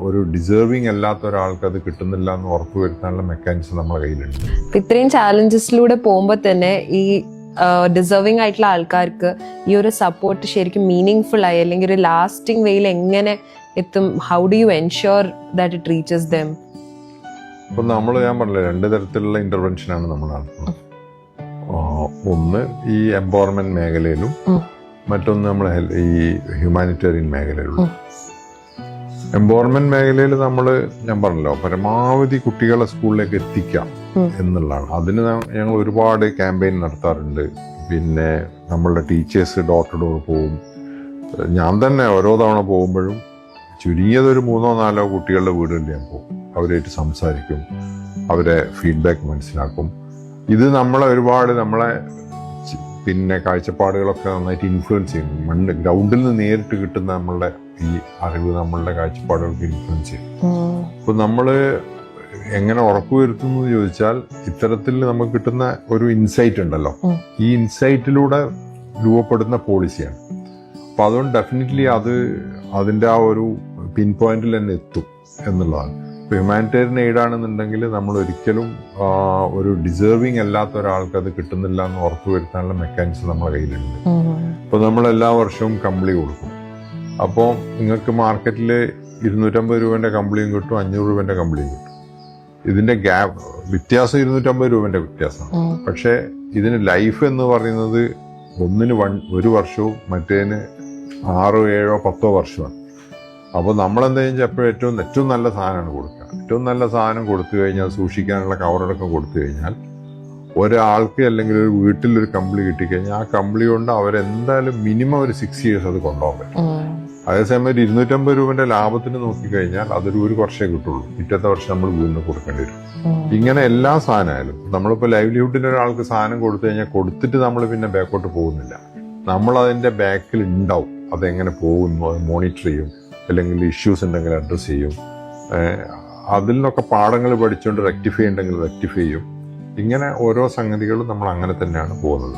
ഒരു ഡിസേർവിങ് അല്ലാത്ത ഒരാൾക്ക് അത് കിട്ടുന്നില്ല എന്ന് ഉറപ്പുവരുത്താനുള്ള മെക്കാനിസം നമ്മുടെ കയ്യിലുണ്ട്. ഇത്രയും ചാലഞ്ചസിലൂടെ പോകുമ്പോൾ തന്നെ ഈ ഡിസേർവിംഗ് ആയിട്ടുള്ള ആൾക്കാർക്ക് ഈ ഒരു സപ്പോർട്ട് ശരിക്കും മീനിങ് ഫുൾ ആയി അല്ലെങ്കിൽ ഒരു ലാസ്റ്റിംഗ് വേയിൽ എങ്ങനെ എത്തും? How do you ensure that it reaches dum? ഇപ്പം ഞാൻ പറഞ്ഞില്ല, 2 തരത്തിലുള്ള ഇന്റർവെൻഷനാണ് നമ്മൾ നടത്തുന്നത്. ഒന്ന് ഈ എംപവർമെന്റ് മേഖലയിലും മറ്റൊന്ന് നമ്മൾ ഈ ഹ്യൂമാനിറ്റേറിയൻ മേഖലയിലും. എംപവർമെന്റ് മേഖലയിൽ ഞാൻ പറഞ്ഞല്ലോ, പരമാവധി കുട്ടികളെ സ്കൂളിലേക്ക് എത്തിക്കാം എന്നുള്ളതാണ്. അതിന് ഞങ്ങൾ ഒരുപാട് ക്യാമ്പയിൻ നടത്താറുണ്ട്. പിന്നെ നമ്മളുടെ ടീച്ചേഴ്സ് ഡോർ ടു ഡോർ പോവും. ഞാൻ തന്നെ ഓരോ തവണ പോകുമ്പോഴും ചുരുങ്ങിയതൊരു 3-4 കുട്ടികളുടെ വീടുകളിൽ ഞാൻ പോകും. അവരായിട്ട് സംസാരിക്കും, അവരെ ഫീഡ്ബാക്ക് മനസ്സിലാക്കും. ഇത് നമ്മളെ പിന്നെ കാഴ്ചപ്പാടുകളൊക്കെ നന്നായിട്ട് ഇൻഫ്ലുവൻസ് ചെയ്യുന്നു. ഗ്രൗണ്ടിൽ നിന്ന് നേരിട്ട് കിട്ടുന്ന നമ്മളുടെ ഈ അറിവ് നമ്മളുടെ കാഴ്ചപ്പാടുകൾക്ക് ഇൻഫ്ലുവൻസ് ചെയ്യും. അപ്പൊ എങ്ങനെ ഉറപ്പുവരുത്തുന്നു എന്ന് ചോദിച്ചാൽ, ഇത്തരത്തിൽ നമുക്ക് കിട്ടുന്ന ഒരു ഇൻസൈറ്റ് ഉണ്ടല്ലോ, ഈ ഇൻസൈറ്റിലൂടെ രൂപപ്പെടുന്ന പോളിസിയാണ്. അപ്പൊ അതുകൊണ്ട് ഡെഫിനറ്റ്ലി അതിന്റെ ആ ഒരു പിൻ പോയിന്റിൽ തന്നെ എത്തും എന്നുള്ളതാണ്. ഇപ്പൊ ഹ്യൂമാനിറ്റേറിയൻ എയ്ഡ് ആണെന്നുണ്ടെങ്കിൽ നമ്മൾ ഒരിക്കലും ഒരു ഡിസേർവിങ് അല്ലാത്ത ഒരാൾക്ക് അത് കിട്ടുന്നില്ല എന്ന് ഉറപ്പുവരുത്താനുള്ള മെക്കാനിസം നമ്മുടെ കയ്യിലുണ്ട്. ഇപ്പൊ നമ്മൾ എല്ലാ വർഷവും കമ്പിളി കൊടുക്കും. അപ്പോൾ നിങ്ങൾക്ക് മാർക്കറ്റിൽ 250 രൂപന്റെ കമ്പിളിയും കിട്ടും, 500 രൂപന്റെ കമ്പിളിയും കിട്ടും. ഇതിന്റെ വ്യത്യാസം 250 രൂപന്റെ വ്യത്യാസമാണ്. പക്ഷെ ഇതിന് ലൈഫ് എന്ന് പറയുന്നത് ഒന്നിന് 1 വർഷവും മറ്റേതിന് 6, 7, 10 വർഷമാണ്. അപ്പോൾ നമ്മളെന്താ വെച്ചാൽ എപ്പോഴും ഏറ്റവും നല്ല സാധനമാണ് കൊടുക്കുക. ഏറ്റവും നല്ല സാധനം കൊടുത്തു കഴിഞ്ഞാൽ, സൂക്ഷിക്കാനുള്ള കവറടക്കം കൊടുത്തു കഴിഞ്ഞാൽ, ഒരാൾക്ക് അല്ലെങ്കിൽ ഒരു വീട്ടിലൊരു കമ്പിളി കിട്ടിക്കഴിഞ്ഞാൽ ആ കമ്പിളി കൊണ്ട് അവരെന്തായാലും മിനിമം ഒരു 6 years അത് കൊണ്ടുപോകാൻ പറ്റും. അതേസമയം ഒരു 250 രൂപന്റെ ലാഭത്തിന് നോക്കിക്കഴിഞ്ഞാൽ അതൊരു 1 വർഷമേ കിട്ടുള്ളൂ. പിറ്റത്തെ വർഷം നമ്മൾ വീണ്ടും കൊടുക്കേണ്ടി വരും. ഇങ്ങനെ എല്ലാ സാധനമായാലും നമ്മളിപ്പോൾ ലൈവ്ലിഹുഡിന് ഒരാൾക്ക് സാധനം കൊടുത്തു കഴിഞ്ഞാൽ കൊടുത്തിട്ട് നമ്മൾ പിന്നെ ബാക്കോട്ട് പോകുന്നില്ല. നമ്മൾ അതിന്റെ ബാക്കിൽ ഉണ്ടാവും. അതെങ്ങനെ പോകുന്നു അത് മോണിറ്റർ ചെയ്യും, അല്ലെങ്കിൽ ഇഷ്യൂസ് ഉണ്ടെങ്കിൽ അഡ്രസ്സ് ചെയ്യും. അതിൽ നിന്നൊക്കെ പാഠങ്ങൾ പഠിച്ചുകൊണ്ട് റെക്ടിഫൈ ഉണ്ടെങ്കിൽ റെക്ടിഫൈ ചെയ്യും. ഇങ്ങനെ ഓരോ സംഗതികളും നമ്മൾ അങ്ങനെ തന്നെയാണ് പോകുന്നത്.